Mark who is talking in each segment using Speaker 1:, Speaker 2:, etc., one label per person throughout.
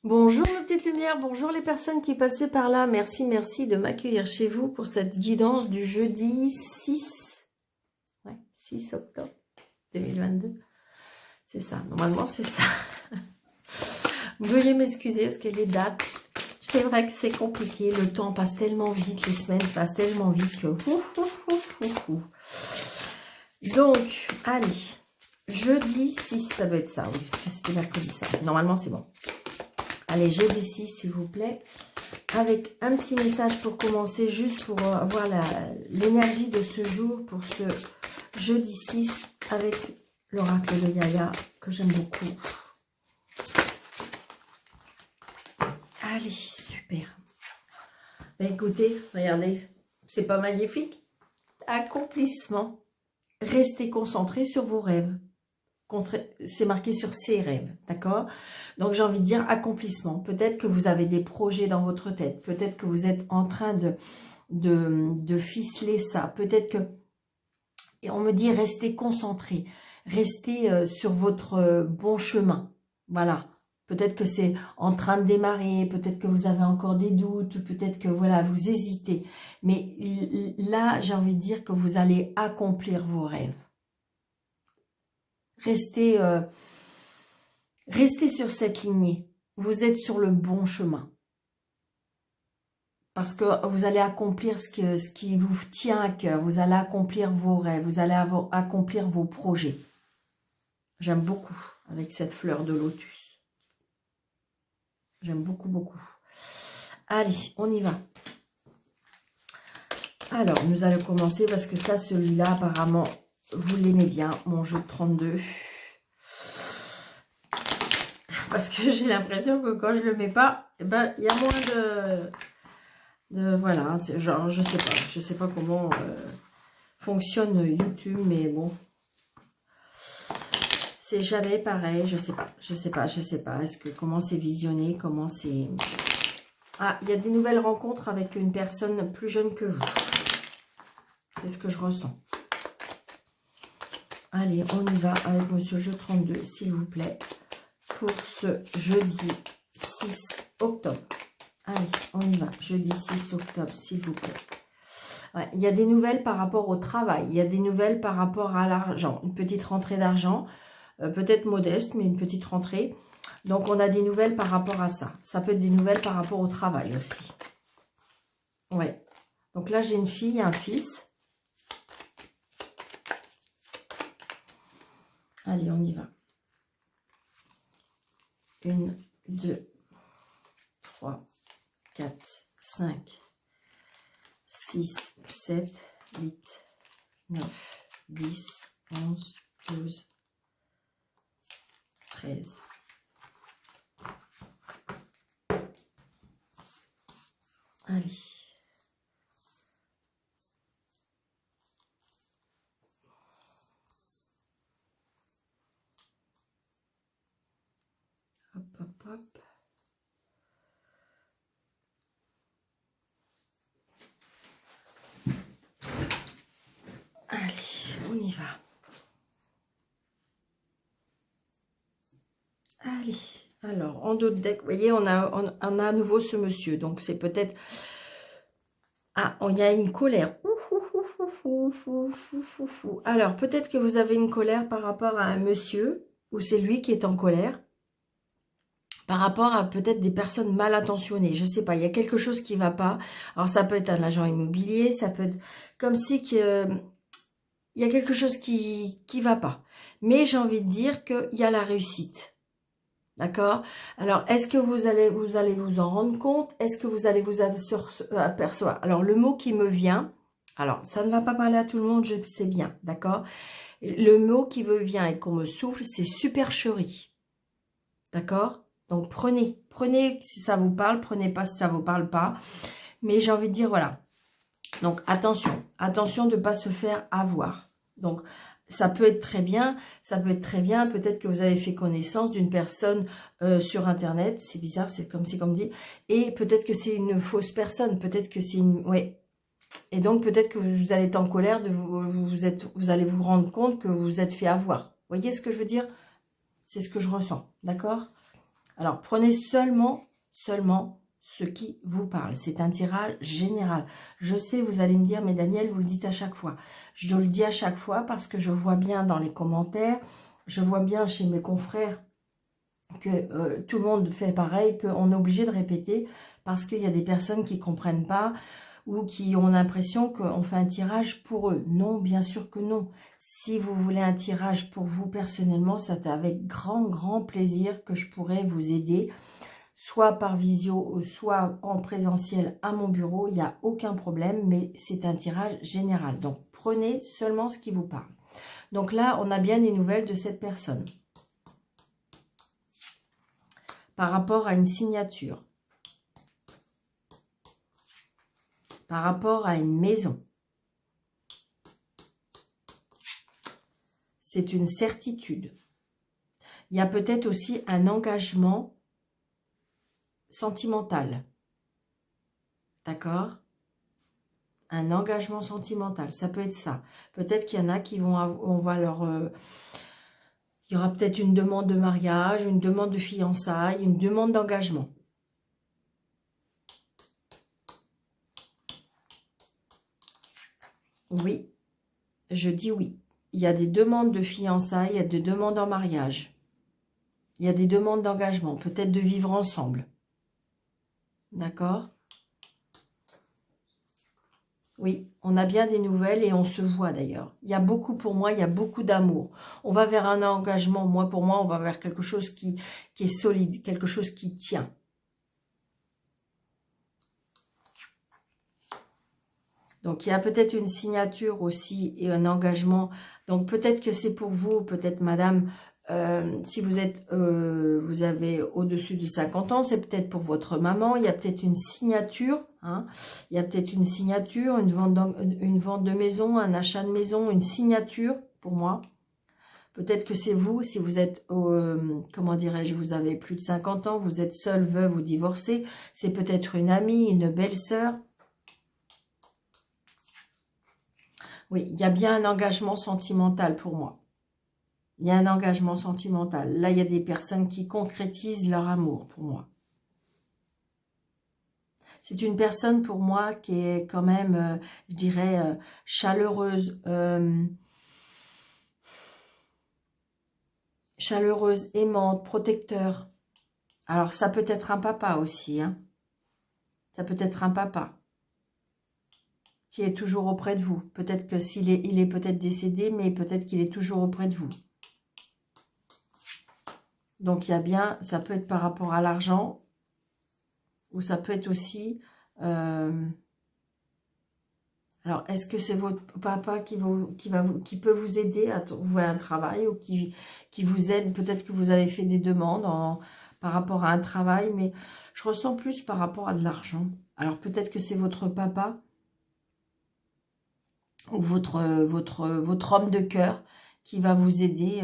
Speaker 1: Bonjour mes petites lumières, bonjour les personnes qui passaient par là. Merci, merci de m'accueillir chez vous pour cette guidance du jeudi 6 octobre 2022. C'est ça, normalement c'est ça. Veuillez m'excuser parce que les dates, c'est vrai que c'est compliqué. Le temps passe tellement vite, les semaines passent tellement vite que... Donc, allez, jeudi 6, ça doit être ça, oui, parce que c'était mercredi 5. Normalement c'est bon. Allez, jeudi 6, s'il vous plaît, avec un petit message pour commencer, juste pour avoir l'énergie de ce jour, pour ce jeudi 6, avec l'oracle de Gaïa, que j'aime beaucoup. Allez, super. Ben, écoutez, regardez, c'est pas magnifique? Accomplissement. Restez concentrés sur vos rêves. C'est marqué sur ses rêves, d'accord? Donc j'ai envie de dire accomplissement. Peut-être que vous avez des projets dans votre tête. Peut-être que vous êtes en train de ficeler ça. Peut-être que... Et on me dit restez concentrés. Restez sur votre bon chemin. Voilà. Peut-être que c'est en train de démarrer. Peut-être que vous avez encore des doutes. Peut-être que voilà, vous hésitez. Mais là, j'ai envie de dire que vous allez accomplir vos rêves. Restez sur cette lignée. Vous êtes sur le bon chemin. Parce que vous allez accomplir ce qui vous tient à cœur. Vous allez accomplir vos rêves. Vous allez accomplir vos projets. J'aime beaucoup avec cette fleur de lotus. J'aime beaucoup, beaucoup. Allez, on y va. Alors, nous allons commencer parce que ça, celui-là, apparemment, vous l'aimez bien, mon jeu de 32. Parce que j'ai l'impression que quand je le mets pas, eh ben, il y a moins voilà, genre, je sais pas comment fonctionne YouTube, mais bon. C'est jamais pareil, je sais pas. Est-ce que comment c'est visionné, comment c'est... Ah, il y a des nouvelles rencontres avec une personne plus jeune que vous. C'est ce que je ressens. Allez, on y va avec Monsieur Jeu 32, s'il vous plaît, pour ce jeudi 6 octobre. Allez, on y va. Jeudi 6 octobre, s'il vous plaît. Ouais, il y a des nouvelles par rapport au travail. Il y a des nouvelles par rapport à l'argent. Une petite rentrée d'argent. Peut-être modeste, mais une petite rentrée. Donc, on a des nouvelles par rapport à ça. Ça peut être des nouvelles par rapport au travail aussi. Ouais. Donc là, j'ai une fille et un fils. Allez, on y va. 1, 2, 3, 4, 5, 6, 7, 8, 9, 10, 11, 12, 13. Allez. Hop, hop, hop. Allez, on y va. Allez, alors, en dos de deck, vous voyez, on a à nouveau ce monsieur. Donc, c'est peut-être... Ah, il y a une colère. Alors, peut-être que vous avez une colère par rapport à un monsieur, ou c'est lui qui est en colère, par rapport à peut-être des personnes mal intentionnées. Je sais pas, il y a quelque chose qui va pas. Alors, ça peut être un agent immobilier, ça peut être comme si il y a quelque chose qui va pas. Mais j'ai envie de dire qu'il y a la réussite. D'accord? Alors, est-ce que vous allez vous en rendre compte? Est-ce que vous allez vous apercevoir? Alors, le mot qui me vient, alors, ça ne va pas parler à tout le monde, je le sais bien, d'accord? Le mot qui me vient et qu'on me souffle, c'est supercherie. D'accord? Donc, prenez si ça vous parle, prenez pas si ça vous parle pas. Mais j'ai envie de dire, voilà. Donc, attention de ne pas se faire avoir. Donc, ça peut être très bien, peut-être que vous avez fait connaissance d'une personne sur Internet, c'est bizarre, c'est comme si, comme dit, et peut-être que c'est une fausse personne, peut-être que c'est une... Ouais. Et donc, peut-être que vous allez être en colère, vous allez vous rendre compte que vous vous êtes fait avoir. Vous voyez ce que je veux dire? C'est ce que je ressens, d'accord? Alors, prenez seulement ce qui vous parle. C'est un tirage général. Je sais, vous allez me dire, mais Daniel, vous le dites à chaque fois. Je le dis à chaque fois parce que je vois bien dans les commentaires, je vois bien chez mes confrères que tout le monde fait pareil, qu'on est obligé de répéter parce qu'il y a des personnes qui ne comprennent pas ou qui ont l'impression qu'on fait un tirage pour eux. Non, bien sûr que non. Si vous voulez un tirage pour vous personnellement, c'est avec grand plaisir que je pourrais vous aider, soit par visio, soit en présentiel à mon bureau, il n'y a aucun problème, mais c'est un tirage général. Donc, prenez seulement ce qui vous parle. Donc là, on a bien des nouvelles de cette personne. Par rapport à une signature. Par rapport à une maison. C'est une certitude. Il y a peut-être aussi un engagement sentimental. D'accord? Un engagement sentimental, ça peut être ça. Peut-être qu'il y en a qui vont, on va leur... il y aura peut-être une demande de mariage, une demande de fiançailles, une demande d'engagement. Oui, je dis oui. Il y a des demandes de fiançailles, il y a des demandes en mariage. Il y a des demandes d'engagement, peut-être de vivre ensemble. D'accord? Oui, on a bien des nouvelles et on se voit d'ailleurs. Il y a beaucoup pour moi, il y a beaucoup d'amour. On va vers un engagement, pour moi, on va vers quelque chose qui est solide, quelque chose qui tient. Donc, il y a peut-être une signature aussi et un engagement. Donc, peut-être que c'est pour vous, peut-être madame, si vous êtes, vous avez au-dessus de 50 ans, c'est peut-être pour votre maman. Il y a peut-être une signature. Hein, il y a peut-être une signature, une vente de maison, un achat de maison, une signature pour moi. Peut-être que c'est vous, si vous êtes, comment dirais-je, vous avez plus de 50 ans, vous êtes seul, veuve ou divorcé. C'est peut-être une amie, une belle-sœur. Oui, il y a bien un engagement sentimental pour moi. Il y a un engagement sentimental. Là, il y a des personnes qui concrétisent leur amour pour moi. C'est une personne pour moi qui est quand même, je dirais, chaleureuse. Chaleureuse, aimante, protecteur. Alors, ça peut être un papa aussi. Hein. Ça peut être un papa qui est toujours auprès de vous. Peut-être que il est peut-être décédé, mais peut-être qu'il est toujours auprès de vous. Donc, il y a bien, ça peut être par rapport à l'argent, ou ça peut être aussi... alors, est-ce que c'est votre papa qui peut vous aider à trouver un travail, ou qui vous aide? Peut-être que vous avez fait des demandes par rapport à un travail, mais je ressens plus par rapport à de l'argent. Alors, peut-être que c'est votre papa, ou votre homme de cœur qui va vous aider,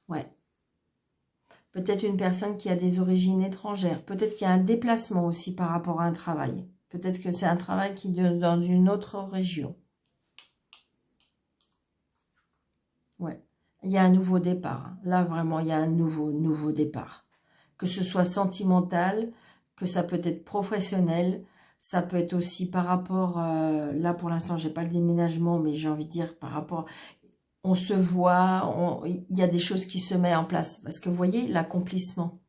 Speaker 1: Ouais. Peut-être une personne qui a des origines étrangères. Peut-être qu'il y a un déplacement aussi par rapport à un travail. Peut-être que c'est un travail qui est dans une autre région. Ouais. Il y a un nouveau départ. Là, vraiment, il y a un nouveau départ. Que ce soit sentimental, que ça peut être professionnel, ça peut être aussi par rapport... là, pour l'instant, j'ai pas le déménagement, mais j'ai envie de dire par rapport... On se voit, il y a des choses qui se mettent en place. Parce que vous voyez, l'accomplissement.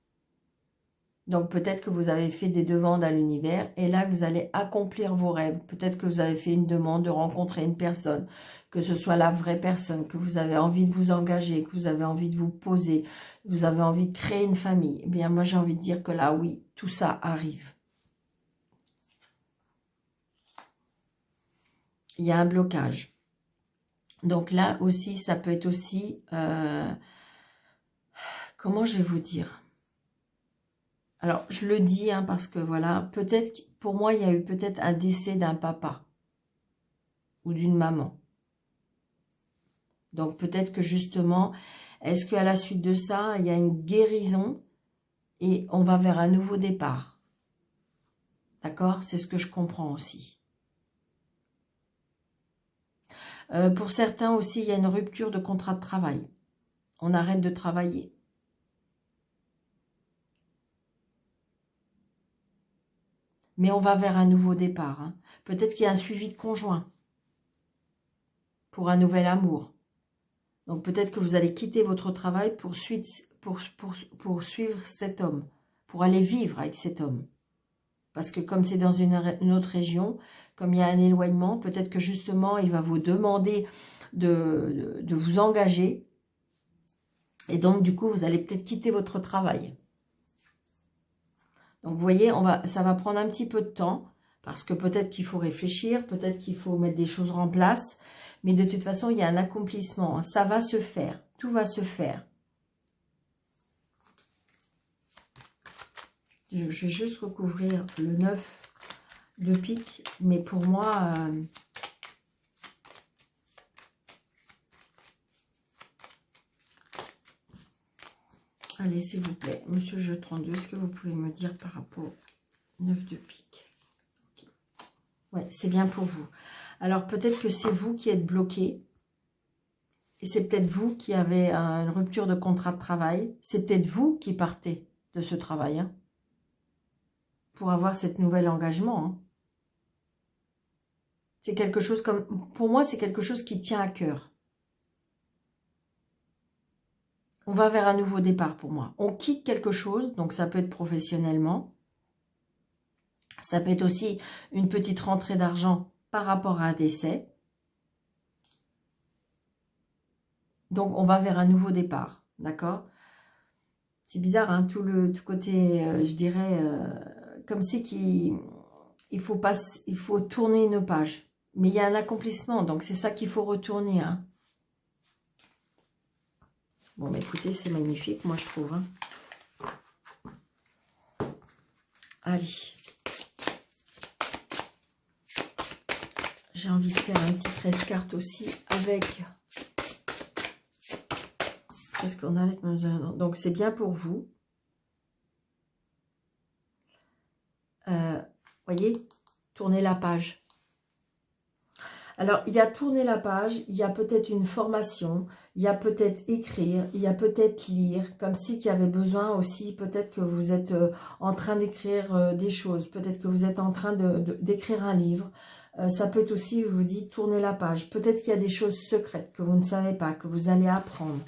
Speaker 1: Donc peut-être que vous avez fait des demandes à l'univers et là, vous allez accomplir vos rêves. Peut-être que vous avez fait une demande de rencontrer une personne, que ce soit la vraie personne, que vous avez envie de vous engager, que vous avez envie de vous poser, que vous avez envie de créer une famille. Eh bien, moi, j'ai envie de dire que là, oui, tout ça arrive. Il y a un blocage. Donc là aussi, ça peut être aussi... comment je vais vous dire? Alors, je le dis hein, parce que voilà, peut-être, pour moi, il y a eu peut-être un décès d'un papa ou d'une maman. Donc, peut-être que justement, est-ce qu'à la suite de ça, il y a une guérison et on va vers un nouveau départ? D'accord? C'est ce que je comprends aussi. Pour certains aussi, il y a une rupture de contrat de travail. On arrête de travailler. Mais on va vers un nouveau départ. Hein. Peut-être qu'il y a un suivi de conjoint pour un nouvel amour. Donc peut-être que vous allez quitter votre travail pour suivre cet homme, pour aller vivre avec cet homme. Parce que comme c'est dans une autre région, comme il y a un éloignement, peut-être que justement, il va vous demander de vous engager. Et donc, du coup, vous allez peut-être quitter votre travail. Donc, vous voyez, ça va prendre un petit peu de temps. Parce que peut-être qu'il faut réfléchir, peut-être qu'il faut mettre des choses en place. Mais de toute façon, il y a un accomplissement. Hein. Ça va se faire. Tout va se faire. Je vais juste recouvrir le 9 de pique. Mais pour moi... allez, s'il vous plaît. Monsieur Jeu 32, est-ce que vous pouvez me dire par rapport au 9 de pique? Okay. Ouais, c'est bien pour vous. Alors, peut-être que c'est vous qui êtes bloqué. Et c'est peut-être vous qui avez une rupture de contrat de travail. C'est peut-être vous qui partez de ce travail. Hein, pour avoir cet nouvel engagement. Hein. C'est quelque chose comme... Pour moi, c'est quelque chose qui tient à cœur. On va vers un nouveau départ pour moi. On quitte quelque chose, donc ça peut être professionnellement. Ça peut être aussi une petite rentrée d'argent par rapport à un décès. Donc, on va vers un nouveau départ, d'accord? C'est bizarre, hein, tout côté, je dirais, comme si il faut tourner une page. Mais il y a un accomplissement, donc c'est ça qu'il faut retourner. Hein. Bon, mais écoutez, c'est magnifique, moi je trouve. Hein. Allez. J'ai envie de faire un petit 13 cartes aussi avec... Qu'est-ce qu'on a avec... Donc, c'est bien pour vous. Voyez, tournez la page. Alors, il y a tourner la page, il y a peut-être une formation, il y a peut-être écrire, il y a peut-être lire, comme si il y avait besoin aussi, peut-être que vous êtes en train d'écrire des choses, peut-être que vous êtes en train d'écrire un livre. Ça peut être aussi, je vous dis, tourner la page. Peut-être qu'il y a des choses secrètes que vous ne savez pas, que vous allez apprendre.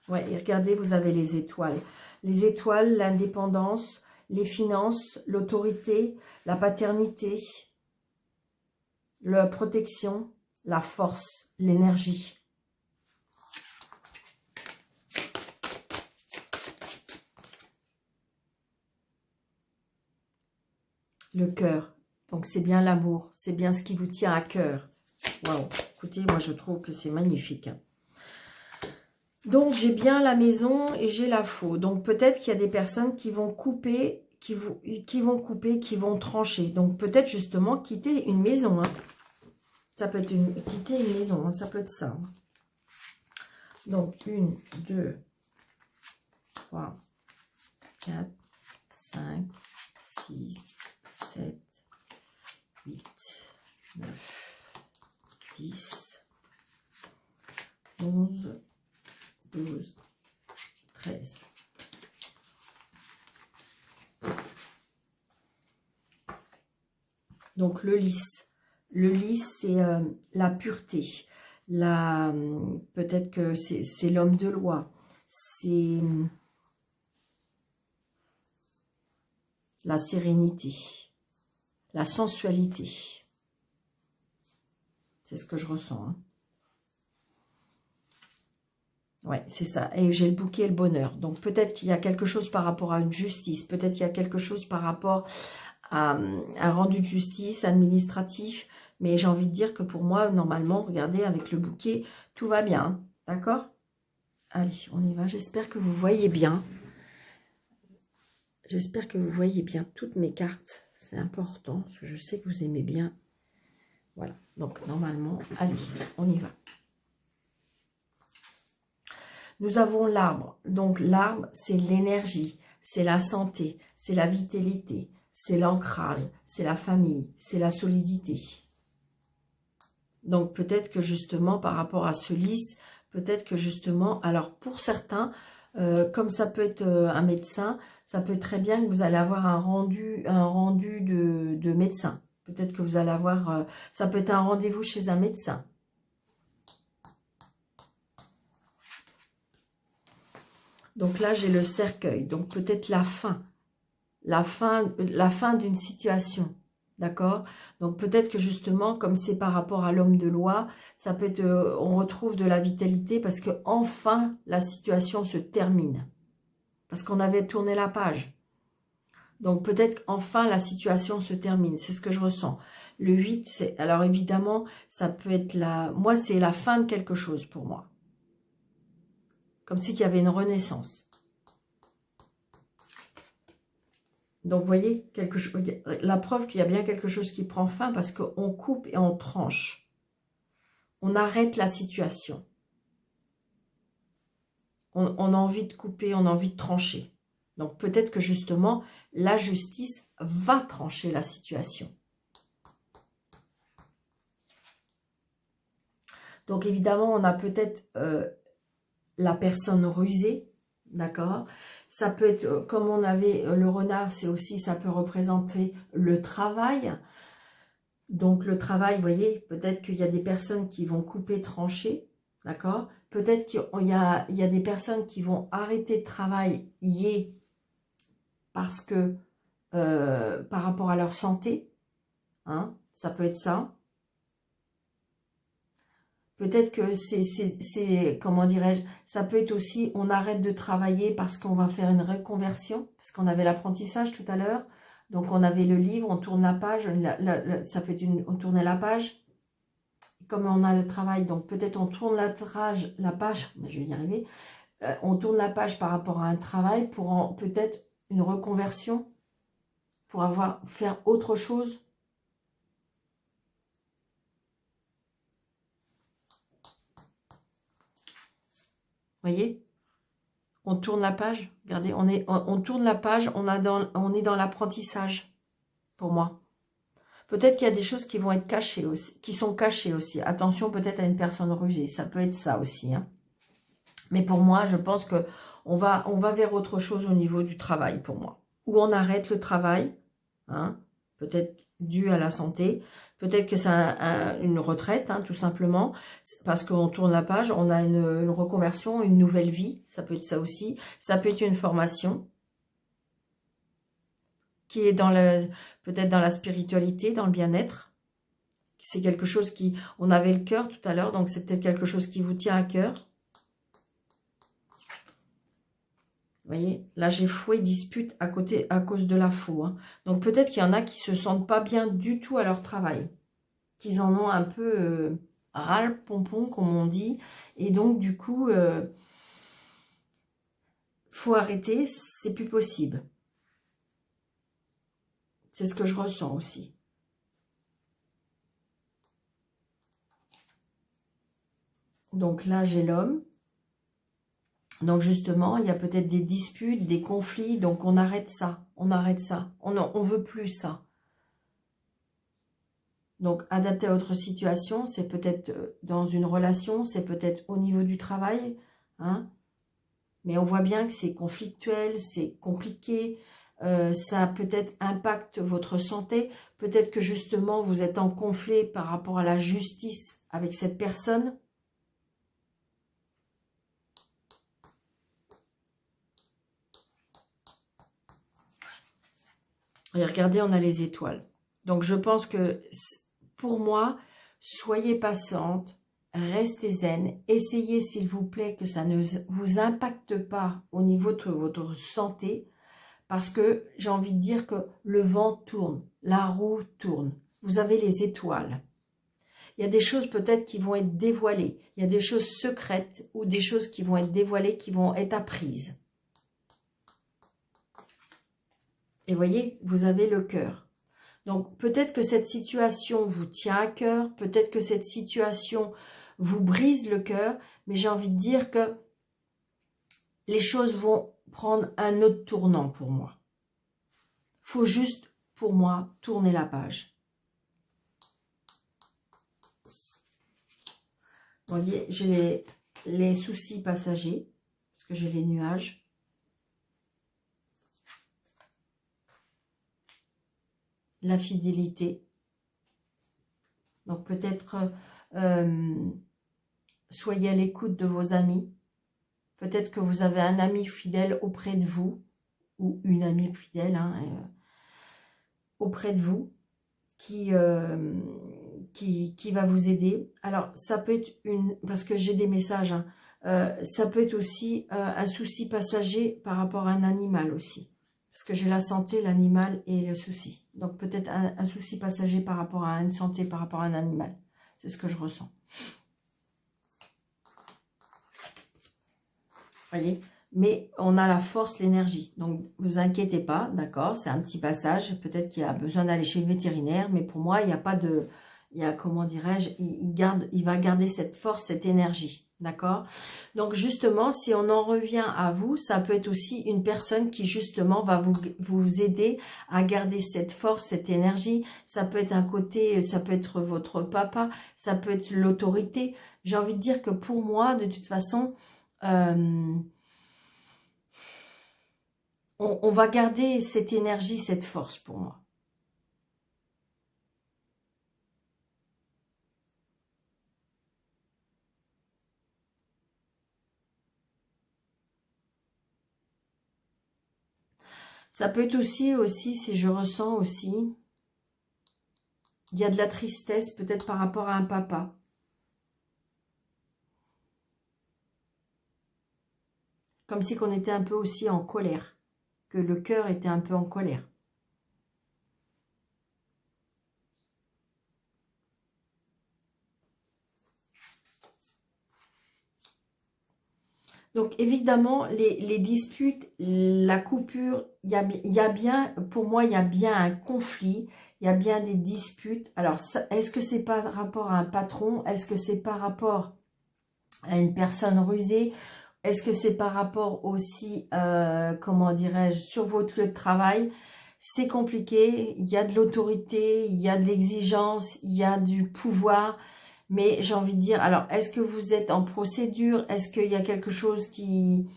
Speaker 1: Ouais, et regardez, vous avez les étoiles. Les étoiles, l'indépendance, les finances, l'autorité, la paternité, la protection, la force, l'énergie. Le cœur. Donc, c'est bien l'amour. C'est bien ce qui vous tient à cœur. Waouh. Écoutez, moi, je trouve que c'est magnifique. Donc, j'ai bien la maison et j'ai la faux. Donc, peut-être qu'il y a des personnes qui vont couper, qui vont trancher. Donc, peut-être justement quitter une maison. Hein. Ça peut être quitter une maison. Hein. Ça peut être ça. Hein. Donc, 1, 2, 3, 4, 5, 6, 7, 8, 9, 10, 11, 12, 13. Donc, le lys. Le lys, c'est la pureté. Peut-être que c'est l'homme de loi. C'est la sérénité. La sensualité. C'est ce que je ressens. Hein. Ouais, c'est ça. Et j'ai le bouquet et le bonheur. Donc, peut-être qu'il y a quelque chose par rapport à une justice. Peut-être qu'il y a quelque chose par rapport à un rendu de justice administratif. Mais j'ai envie de dire que pour moi, normalement, regardez, avec le bouquet, tout va bien. Hein. D'accord? Allez, on y va. J'espère que vous voyez bien. J'espère que vous voyez bien toutes mes cartes. C'est important, parce que je sais que vous aimez bien. Voilà. Donc, normalement, allez, on y va. Nous avons l'arbre. Donc, l'arbre, c'est l'énergie, c'est la santé, c'est la vitalité, c'est l'ancrage, c'est la famille, c'est la solidité. Donc peut-être que justement par rapport à ce lys, peut-être que justement, alors pour certains, comme ça peut être un médecin, ça peut être très bien que vous allez avoir un rendu de médecin. Peut-être que vous allez avoir, ça peut être un rendez-vous chez un médecin. Donc là, j'ai le cercueil. Donc peut-être la fin d'une situation. D'accord? Donc peut-être que justement, comme c'est par rapport à l'homme de loi, ça peut être, on retrouve de la vitalité parce que enfin la situation se termine. Parce qu'on avait tourné la page. Donc peut-être qu'enfin la situation se termine. C'est ce que je ressens. Le 8, c'est, alors évidemment, ça peut être moi c'est la fin de quelque chose pour moi. Comme si qu'il y avait une renaissance. Donc, vous voyez, la preuve qu'il y a bien quelque chose qui prend fin parce qu'on coupe et on tranche. On arrête la situation. On a envie de couper, on a envie de trancher. Donc, peut-être que justement, la justice va trancher la situation. Donc, évidemment, on a peut-être la personne rusée, d'accord ? Ça peut être, comme on avait le renard, c'est aussi, ça peut représenter le travail. Donc le travail, vous voyez, peut-être qu'il y a des personnes qui vont couper, trancher, d'accord? Peut-être qu'il y a des personnes qui vont arrêter de travailler parce que, par rapport à leur santé, hein, ça peut être ça. Peut-être que c'est, comment dirais-je, ça peut être aussi, on arrête de travailler parce qu'on va faire une reconversion, parce qu'on avait l'apprentissage tout à l'heure, donc on avait le livre, on tourne la page, ça peut être on tournait la page, comme on a le travail, donc peut-être on tourne la page, je vais y arriver, on tourne la page par rapport à un travail pour peut-être une reconversion, pour faire autre chose. Voyez, on tourne la page. Regardez, on tourne la page, on est dans l'apprentissage, pour moi. Peut-être qu'il y a des choses qui vont être cachées aussi, qui sont cachées aussi. Attention peut-être à une personne rusée, ça peut être ça aussi. Hein. Mais pour moi, je pense que on va vers autre chose au niveau du travail, pour moi. Ou on arrête le travail, hein, peut-être dû à la santé. Peut-être que c'est une retraite, hein, tout simplement, parce qu'on tourne la page, on a une reconversion, une nouvelle vie, ça peut être ça aussi. Ça peut être une formation qui est peut-être dans la spiritualité, dans le bien-être. C'est quelque chose on avait le cœur tout à l'heure, donc c'est peut-être quelque chose qui vous tient à cœur. Vous voyez, là j'ai fouet, dispute à cause de la faux. Hein. Donc peut-être qu'il y en a qui se sentent pas bien du tout à leur travail. Qu'ils en ont un peu ras-le-pompon, comme on dit. Et donc, du coup, faut arrêter, c'est plus possible. C'est ce que je ressens aussi. Donc là, j'ai l'homme. Donc justement, il y a peut-être des disputes, des conflits. Donc on arrête ça, on arrête ça. On veut plus ça. Donc, adapter à votre situation, c'est peut-être dans une relation, c'est peut-être au niveau du travail, hein. Mais on voit bien que c'est conflictuel, c'est compliqué, ça peut-être impacte votre santé. Peut-être que justement, vous êtes en conflit par rapport à la justice avec cette personne. Et regardez, on a les étoiles. Donc, je pense que, pour moi, soyez patiente, restez zen, essayez s'il vous plaît que ça ne vous impacte pas au niveau de votre santé, parce que j'ai envie de dire que le vent tourne, la roue tourne, vous avez les étoiles. Il y a des choses peut-être qui vont être dévoilées, il y a des choses secrètes ou des choses qui vont être dévoilées, qui vont être apprises. Et voyez, vous avez le cœur. Donc, peut-être que cette situation vous tient à cœur, peut-être que cette situation vous brise le cœur, mais j'ai envie de dire que les choses vont prendre un autre tournant pour moi. Il faut juste pour moi, tournez la page. Vous voyez, j'ai les soucis passagers, parce que j'ai les nuages. La fidélité. Donc peut-être soyez à l'écoute de vos amis. Peut-être que vous avez un ami fidèle auprès de vous, ou une amie fidèle auprès de vous, qui va vous aider. Alors ça peut être parce que j'ai des messages, ça peut être aussi un souci passager par rapport à un animal aussi. Parce que j'ai la santé, l'animal et le souci. Donc peut-être un souci passager par rapport à une santé, par rapport à un animal. C'est ce que je ressens. Voyez, mais on a la force, l'énergie. Donc, vous inquiétez pas, d'accord? C'est un petit passage. Peut-être qu'il a besoin d'aller chez le vétérinaire, mais pour moi, il n'y a pas de... comment dirais-je, il va garder cette force, cette énergie, d'accord? Donc, justement, si on en revient à vous, ça peut être aussi une personne qui, justement, va vous aider à garder cette force, cette énergie. Ça peut être un côté, ça peut être votre papa, ça peut être l'autorité. J'ai envie de dire que pour moi, de toute façon... on va garder cette énergie, cette force pour moi. Ça peut être aussi, si je ressens aussi, il y a de la tristesse peut-être par rapport à un papa. Comme si qu'on était un peu aussi en colère, que le cœur était un peu en colère. Donc évidemment, les disputes, la coupure, il y a bien, pour moi, il y a bien un conflit, il y a bien des disputes. Alors, est-ce que c'est par rapport à un patron? Est-ce que c'est par rapport à une personne rusée? Est-ce que c'est par rapport aussi, comment dirais-je, sur votre lieu de travail? C'est compliqué, il y a de l'autorité, il y a de l'exigence, il y a du pouvoir. Mais j'ai envie de dire, alors, est-ce que vous êtes en procédure? Est-ce qu'il y a quelque chose qui...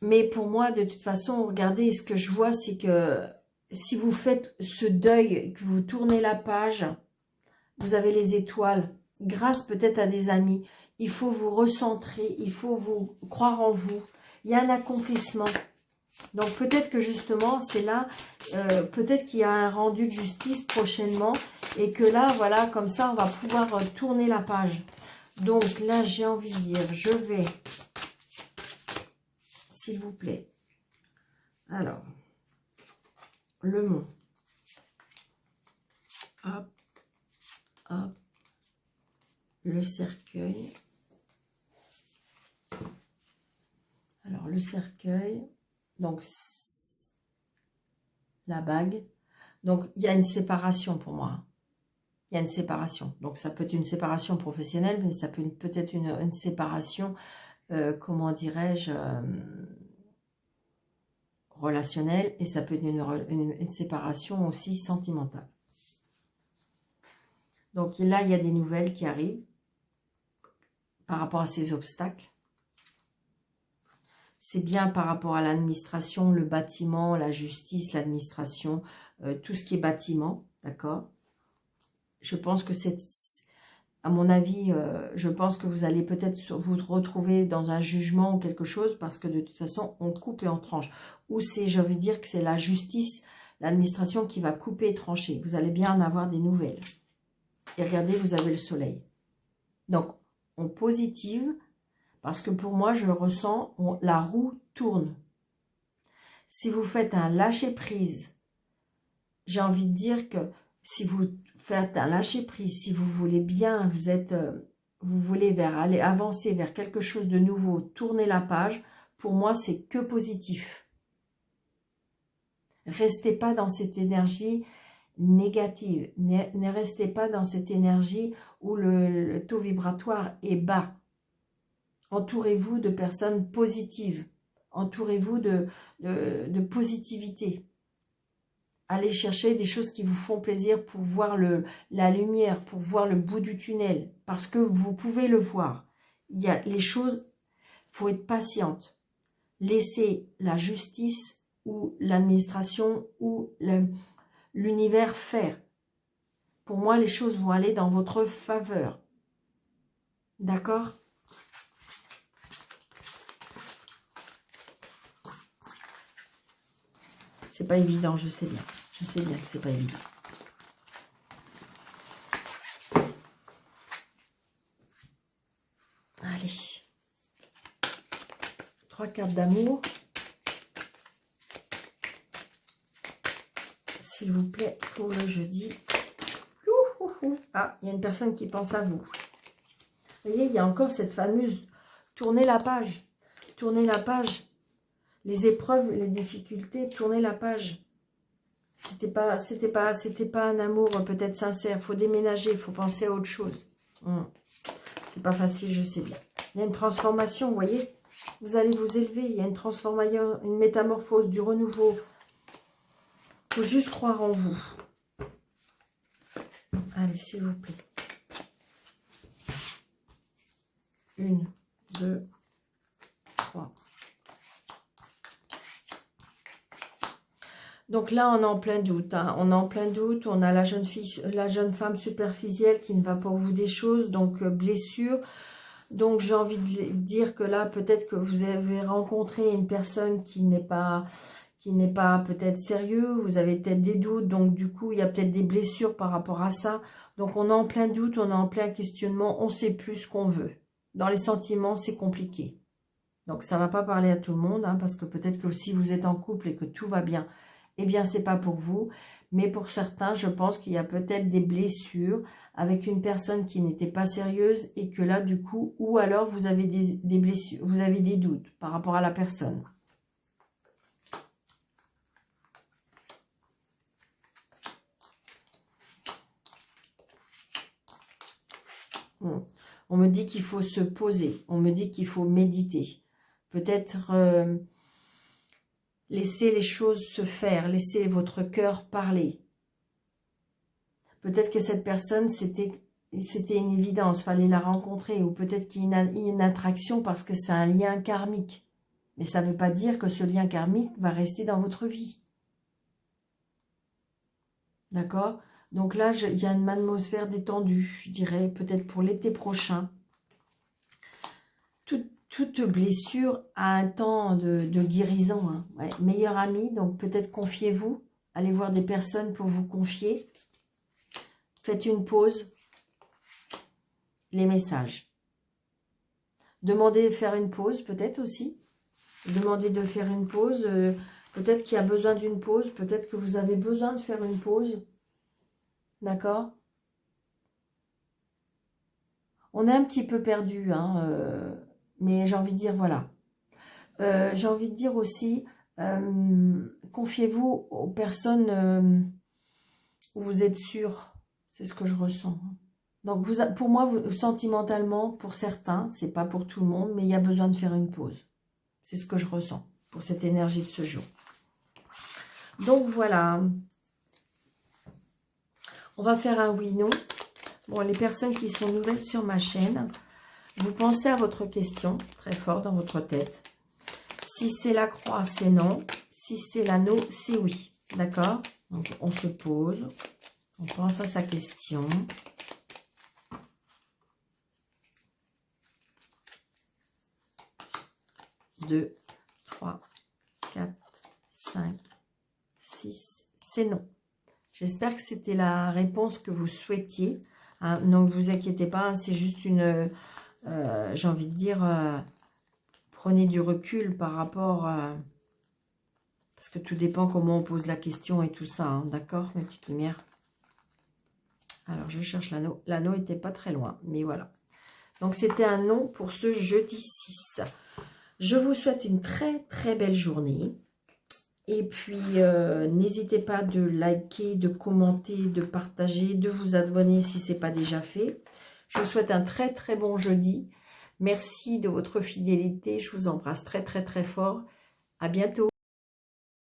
Speaker 1: Mais pour moi, de toute façon, regardez, ce que je vois, c'est que si vous faites ce deuil, que vous tournez la page, vous avez les étoiles, grâce peut-être à des amis. Il faut vous recentrer, il faut vous croire en vous. Il y a un accomplissement. Donc peut-être que justement, c'est là, peut-être qu'il y a un rendu de justice prochainement et que là, voilà, comme ça, on va pouvoir tourner la page. Donc là, j'ai envie de dire, je vais, s'il vous plaît, alors, le mont, hop, hop, le cercueil, alors le cercueil, donc la bague, donc il y a une séparation pour moi. Il y a une séparation. Donc, ça peut être une séparation professionnelle, mais ça peut peut-être une séparation, comment dirais-je, relationnelle, et ça peut être une séparation aussi sentimentale. Donc, là, il y a des nouvelles qui arrivent par rapport à ces obstacles. C'est bien par rapport à l'administration, le bâtiment, la justice, l'administration, tout ce qui est bâtiment, d'accord ? Je pense que c'est, à mon avis, je pense que vous allez peut-être vous retrouver dans un jugement ou quelque chose parce que de toute façon, on coupe et on tranche. Ou c'est, je veux dire que c'est la justice, l'administration qui va couper et trancher. Vous allez bien en avoir des nouvelles. Et regardez, vous avez le soleil. Donc, on positive parce que pour moi, je ressens, la roue tourne. Si vous faites un lâcher-prise, j'ai envie de dire que si vous faites un lâcher-prise, si vous voulez bien, vous voulez aller avancer vers quelque chose de nouveau, tourner la page, pour moi, c'est que positif. Restez pas dans cette énergie négative. Ne restez pas dans cette énergie où le taux vibratoire est bas. Entourez-vous de personnes positives. Entourez-vous de positivité. Allez chercher des choses qui vous font plaisir pour voir la lumière, pour voir le bout du tunnel. Parce que vous pouvez le voir. Il y a les choses, il faut être patiente. Laissez la justice ou l'administration ou l'univers faire. Pour moi, les choses vont aller dans votre faveur. D'accord? C'est pas évident, je sais bien. Je sais bien que c'est pas évident. Allez. 3 cartes d'amour. S'il vous plaît, pour le jeudi. Ah, il y a une personne qui pense à vous. Vous voyez, il y a encore cette fameuse... Tournez la page. Tournez la page. Les épreuves, les difficultés, tournez la page. C'était pas un amour peut-être sincère. Il faut déménager, il faut penser à autre chose. C'est pas facile, je sais bien. Il y a une transformation, vous voyez. Vous allez vous élever. Il y a une transformation, une métamorphose, du renouveau. Il faut juste croire en vous. Allez, s'il vous plaît. 1, 2, 3. Donc là, on est en plein doute. Hein. On est en plein doute. On a la jeune femme superficielle qui ne va pas au bout des choses. Donc, blessure. Donc, j'ai envie de dire que là, peut-être que vous avez rencontré une personne qui n'est pas peut-être sérieux. Vous avez peut-être des doutes. Donc, du coup, il y a peut-être des blessures par rapport à ça. Donc, on est en plein doute. On est en plein questionnement. On ne sait plus ce qu'on veut. Dans les sentiments, c'est compliqué. Donc, ça ne va pas parler à tout le monde. Hein, parce que peut-être que si vous êtes en couple et que tout va bien, eh bien, c'est pas pour vous. Mais pour certains, je pense qu'il y a peut-être des blessures avec une personne qui n'était pas sérieuse et que là, du coup, ou alors vous avez des blessures, vous avez des doutes par rapport à la personne. On me dit qu'il faut se poser. On me dit qu'il faut méditer. Peut-être... laissez les choses se faire, laissez votre cœur parler. Peut-être que cette personne, c'était une évidence, fallait la rencontrer, ou peut-être qu'il y a une attraction parce que c'est un lien karmique. Mais ça ne veut pas dire que ce lien karmique va rester dans votre vie. D'accord? Donc là, il y a une atmosphère détendue, je dirais, peut-être pour l'été prochain. Toute blessure a un temps de guérison. Hein. Ouais. Meilleur ami, donc peut-être confiez-vous. Allez voir des personnes pour vous confier. Faites une pause. Les messages. Demandez de faire une pause, peut-être aussi. Demandez de faire une pause. Peut-être qu'il y a besoin d'une pause. Peut-être que vous avez besoin de faire une pause. D'accord? On est un petit peu perdu, hein, mais j'ai envie de dire, voilà. J'ai envie de dire aussi, confiez-vous aux personnes où vous êtes sûr. C'est ce que je ressens. Donc, pour moi, sentimentalement, pour certains, c'est pas pour tout le monde, mais il y a besoin de faire une pause. C'est ce que je ressens pour cette énergie de ce jour. Donc, voilà. On va faire un oui-non. Bon, les personnes qui sont nouvelles sur ma chaîne, vous pensez à votre question, très fort dans votre tête. Si c'est la croix, c'est non. Si c'est l'anneau, c'est oui. D'accord? Donc, on se pose. On pense à sa question. Deux, 3, 4, 5, 6. C'est non. J'espère que c'était la réponse que vous souhaitiez. Hein, donc, ne vous inquiétez pas. Hein, c'est juste une... j'ai envie de dire... prenez du recul par rapport à... Parce que tout dépend comment on pose la question et tout ça. Hein, d'accord, mes petites lumières? Alors, je cherche l'anneau. L'anneau n'était pas très loin, mais voilà. Donc, c'était un non pour ce jeudi 6. Je vous souhaite une très, très belle journée. Et puis, n'hésitez pas de liker, de commenter, de partager, de vous abonner si ce n'est pas déjà fait. Je vous souhaite un très, très bon jeudi. Merci de votre fidélité. Je vous embrasse très, très, très fort. À bientôt.